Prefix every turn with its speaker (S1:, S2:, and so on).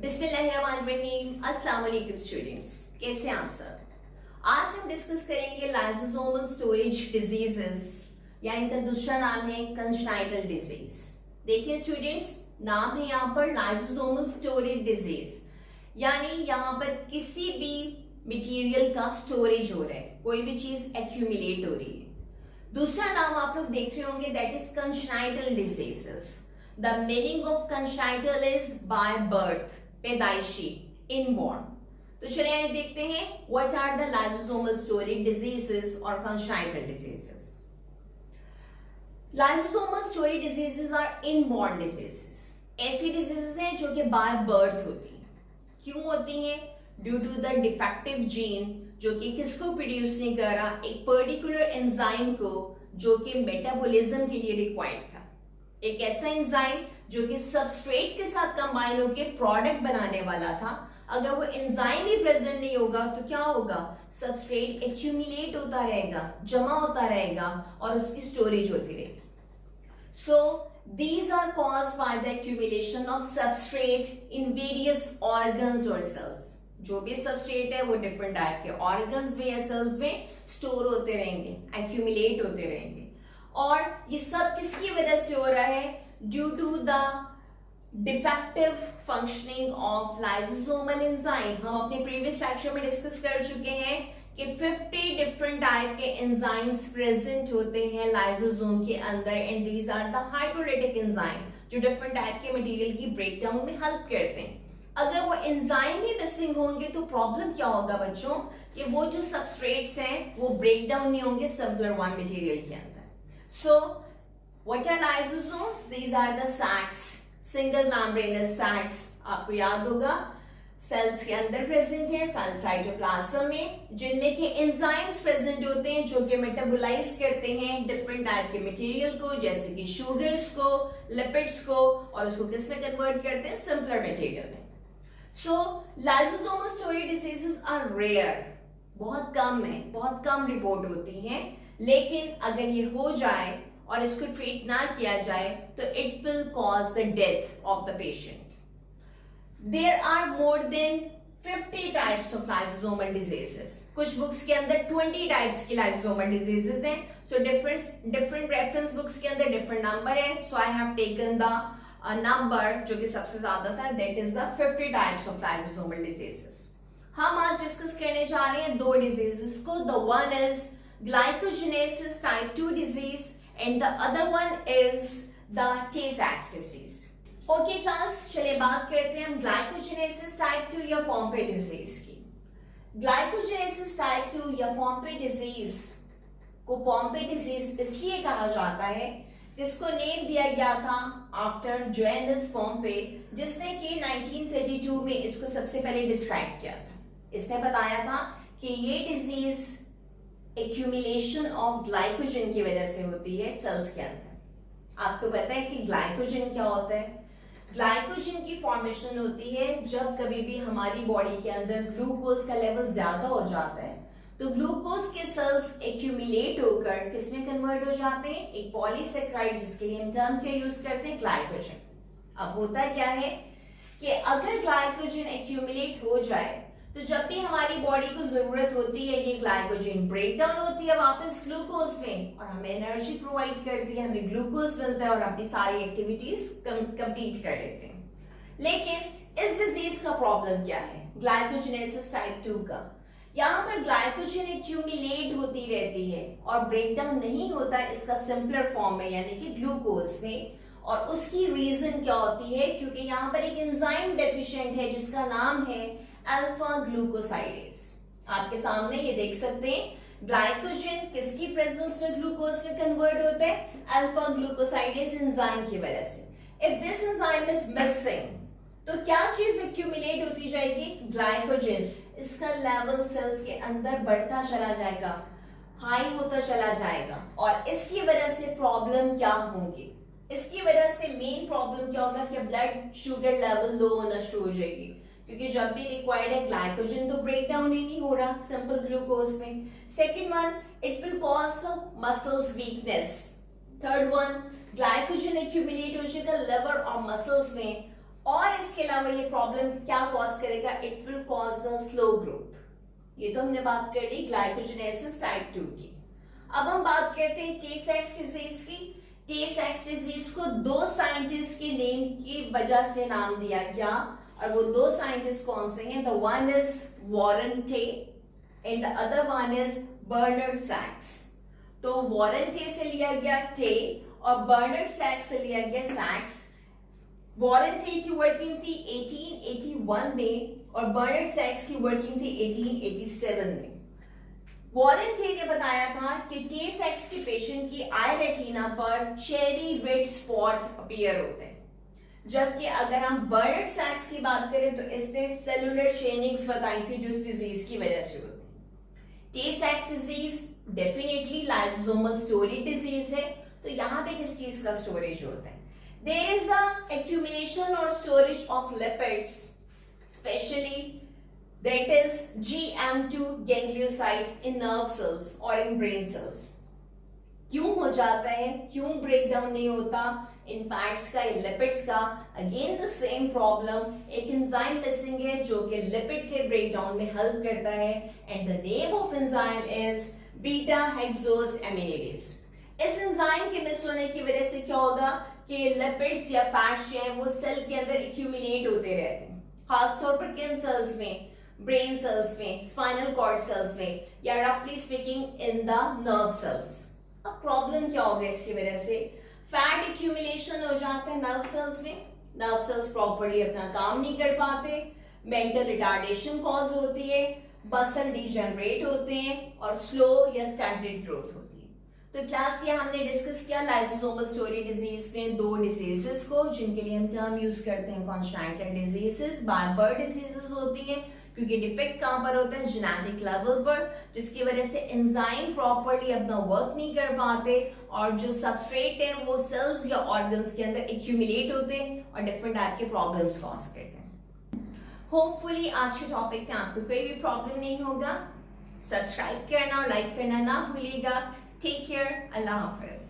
S1: बिस्मिल्लाहिर्रहमानिर्रहीम। अस्सलाम वालेकुम स्टूडेंट्स, कैसे हैं आप सब। आज हम डिस्कस करेंगे लाइसोसोमल स्टोरेज डिजीजेस या इनका दूसरा नाम है कंजनाइटल डिजीज। देखिए स्टूडेंट्स, नाम है यहाँ पर लाइसोसोमल स्टोरेज डिजीज, यानी यहाँ पर किसी भी मटेरियल का स्टोरेज हो रहा है, कोई भी चीज एक्यूमुलेट हो रही है। दूसरा नाम आप लोग देख रहे होंगे, that is congenital diseases. The meaning of congenital is by birth, पैदाइशी, inborn। तो चलिए आइए देखते हैं what are the lysosomal storage diseases or congenital diseases। Lysosomal storage diseases are inborn diseases। ऐसी diseases हैं जो कि by birth होती हैं। क्यों होती हैं? Due to the defective gene जो कि किसको प्रोड्यूस नहीं कर रहा, एक पर्टिकुलर एंजाइम को जो कि मेटाबॉलिज्म के लिए रिक्वायर्ड था। एक ऐसा एंजाइम जो कि सबस्ट्रेट के साथ कंबाइन होकर प्रोडक्ट बनाने वाला था। अगर वो एंजाइम ही प्रेजेंट नहीं होगा तो क्या होगा, सबस्ट्रेट एक्यूमुलेट होता रहेगा, जमा होता रहेगा और उसकी स्टोरेज होती रहेगी। सो these are caused by the accumulation of substrate in various organs or cells। जो भी सबस्ट्रेट है वो डिफरेंट टाइप के ऑर्गन्स में या सेल्स में स्टोर होते रहेंगे, एक्यूमुलेट होते रहेंगे। और ये सब किसकी वजह से हो रहा है? Due to the defective functioning of lysosomal enzyme. हम अपने प्रीवियस लेक्चर में डिस्कस कर चुके हैं कि 50 डिफरेंट टाइप के एंजाइम्स प्रेजेंट होते हैं लाइसोसोम के अंदर, and these are the hydrolytic enzyme जो डिफरेंट टाइप के मटेरियल की ब्रेकडाउन में हेल्प करते हैं। अगर वो एंजाइम ही मिसिंग होंगे तो प्रॉब्लम क्या होगा बच्चों, कि वो जो सबस्ट्रेट्स हैं वो ब्रेकडाउन नहीं होंगे सिंपलर वन मटेरियल के अंदर। So, what are lysosomes? These are the sacs, single membranous sacs। आपको याद होगा सेल्स के अंदर प्रेजेंट है, सेल साइटोप्लाज्म में, जिनमें के एंजाइम्स प्रेजेंट होते हैं जो कि मेटाबोलाइज करते हैं डिफरेंट टाइप के मटेरियल को, जैसे कि शुगर्स को, लिपिड्स को, और उसको किस में कन्वर्ट करते हैं, सिंपलर मटेरियल में। So lysosomal storage diseases are rare, बहुत कम है, बहुत कम रिपोर्ट होती हैं। लेकिन अगर ये हो जाए और इसको ट्रीट ना किया जाए तो it will cause the death of the patient. There are more than 50 types of lysosomal diseases. कुछ बुक्स के अंदर 20 टाइप्स की लाइसोसोमल डिजीजेस हैं। सो डिफरेंट रेफरेंस बुक्स के अंदर डिफरेंट नंबर है। So I have taken the number जो कि सबसे ज्यादा था, that is the 50 types of lysosomal diseases. हम आज डिस्कस करने जा रहे हैं दो डिजीजेस को। The one is glycogenesis type 2 disease and the other one is the Tay-Sachs disease। Okay class, चलिए बात करते हैं हम glycogenesis type 2 या Pompe disease की। glycogenesis type 2 या Pompe disease को Pompe disease इसलिए कहा जाता है, जिसको नेम दिया गया था आफ्टर जोएनस पोम्पे, जिसने कि 1932 में इसको सबसे पहले डिस्क्राइब किया था। इसने बताया था कि ये डिजीज एक्यूमुलेशन ऑफ ग्लाइकोजन की वजह से होती है सेल्स के अंदर। आपको पता है कि ग्लाइकोजन क्या होता है? ग्लाइकोजन की फॉर्मेशन होती है जब कभी भी हमारी बॉडी के अंदर ग्लूकोज का लेवल ज्यादा हो जाता है, तो ग्लूकोज के सेल्स एक्यूमुलेट होकर किसमें कन्वर्ट हो जाते हैं, एक पॉलीसेक्राइड, जिसके लिए हम टर्म के यूज करते हैं ग्लाइकोजन। अब होता क्या है कि अगर ग्लाइकोजन एक्यूमुलेट हो जाए तो जब भी हमारी बॉडी को जरूरत होती है, ये ग्लाइकोजन ब्रेकडाउन होती है वापस ग्लूकोज में और हमें एनर्जी प्रोवाइड करती है, हमें ग्लूकोज मिलता है और अपनी सारी एक्टिविटीज कंप्लीट कर लेते हैं। लेकिन इस डिजीज का प्रॉब्लम क्या है, ग्लाइकोजेनेसिस टाइप 2 का? यहाँ पर ग्लाइकोजन एक्यूमुलेट होती रहती है और ब्रेकडाउन नहीं होता इसका सिंपलर फॉर्म में, यानी कि ग्लूकोज में। और उसकी रीजन क्या होती है? क्योंकि यहाँ पर एक एंजाइम डेफिशिएंट है जिसका नाम है अल्फा ग्लूकोसाइडेज। आपके सामने ये देख सकते हैं, ग्लाइकोजन किसकी प्रेजेंस में ग्लूकोज में कन्वर्ट होता है? अल्फा ग्लूकोसाइडेज एंजाइम की वजह से। If this enzyme is missing तो क्या चीज एक्यूमुलेट होती जाएगी? ग्लाइकोजन। इसका लेवल सेल्स के अंदर बढ़ता चला जाएगा, हाई होता चला जाएगा, और इसकी वजह से प्रॉब्लम क्या होगी? इसकी वजह से मेन प्रॉब्लम क्या होगा कि ब्लड शुगर लेवल लो होना शुरू हो जाएगी, क्योंकि जब भी रिक्वायर्ड है ग्लाइकोजन तो ब्रेक डाउन ही नहीं हो रहा सिंपल ग्लूकोज में। Second one, it will cause the muscles weakness. Third one, glycogen accumulate हो जाएगा लिवर और मसल्स में और इसके अलावा ये प्रॉब्लम क्या कॉज करेगा, it will cause the slow growth. ये तो हमने बात कर ली ग्लाइकोजेनेसिस टाइप 2 की। अब हम बात करते हैं टे सैक्स डिजीज की। टे सैक्स डिजीज को दो साइंटिस्ट के नेम की वजह से नाम दिया गया, और वो दो साइंटिस्ट कौन से हैं? The one is Warren Tay and the other one is Bernard सैक्स। तो वॉरेन टे से लिया गया टे और बर्नर्ड सैक्स से लिया गया सैक्स। वॉरेन टे की वर्किंग थी 1881 में और बर्नर्ड सैक्स की वर्किंग थी 1887 में। वॉरेन टे ने बताया था कि टे सैक्स के पेशेंट की आई रेटिना पर चेरी रेड स्पॉट अपीयर होते हैं, जबकि अगर हम बर्नर्ड सैक्स की बात करें तो इसने सेलुलर चेनिंग्स बताई थी जो इस डिजीज की वजह से होती है। टे सैक्स disease definitely lysosomal storage disease है, तो यहाँ पे किस चीज का स्टोरेज होता है? There is a accumulation or storage of lipids, especially that is GM2 ganglioside in nerve cells or in brain cells. क्यों हो जाता है, क्यों ब्रेक डाउन नहीं होता इन फैट्स का, लिपिड्स का? अगेन द सेम प्रॉब्लम, एक एंजाइम मिसिंग है जो कि लिपिड के ब्रेक डाउन में हेल्प करता है, and the name of enzyme is beta hexosaminidase. इस एंजाइम के मिस होने की वजह से क्या होगा कि लिपिड्स या फैट्स जो हैं वो सेल के अंदर एक्यूमुलेट होते रहते हैं, खासतौर पर किन सेल्स में? ब्रेन सेल्स में, स्पाइनल कॉर्ड सेल्स में, या रफली speaking in the nerve cells. अब प्रॉब्लम क्या होगा इसकी वजह से? फैट एक्यूमुलेशन हो जाता है नर्व सेल्स में, नर्व सेल्स प्रॉपर्ली अपना काम नहीं कर पाते, मेंटल रिटार्डेशन कॉज होती है, मसल डीजनरेट होते हैं और स्लो या स्टंटेड ग्रोथ होती है। तो क्लास ये हमने डिस्कस किया लाइसोसोमल स्टोरेज डिजीज में दो डिजीजेस को, जिनके लिए हम टर्म यूज करते हैं कॉन्स्ट्राइटेड डिजीजेस। बार बार डिजीजेस होती हैं क्योंकि डिफेक्ट कहां पर होता है? जेनेटिक लेवल पर, जिसकी वजह से एंजाइम प्रॉपर्ली अपना वर्क नहीं कर पाते और जो सबस्ट्रेट है वो सेल्स या ऑर्गन्स के अंदर एक्यूमुलेट होते हैं और डिफरेंट टाइप के प्रॉब्लम्स कॉज करते हैं। होपफुली आज के टॉपिक में आपको कोई भी प्रॉब्लम नहीं होगा। सब्सक्राइब करना और लाइक करना ना भूलिएगा। टेक केयर, अल्लाह हाफिज।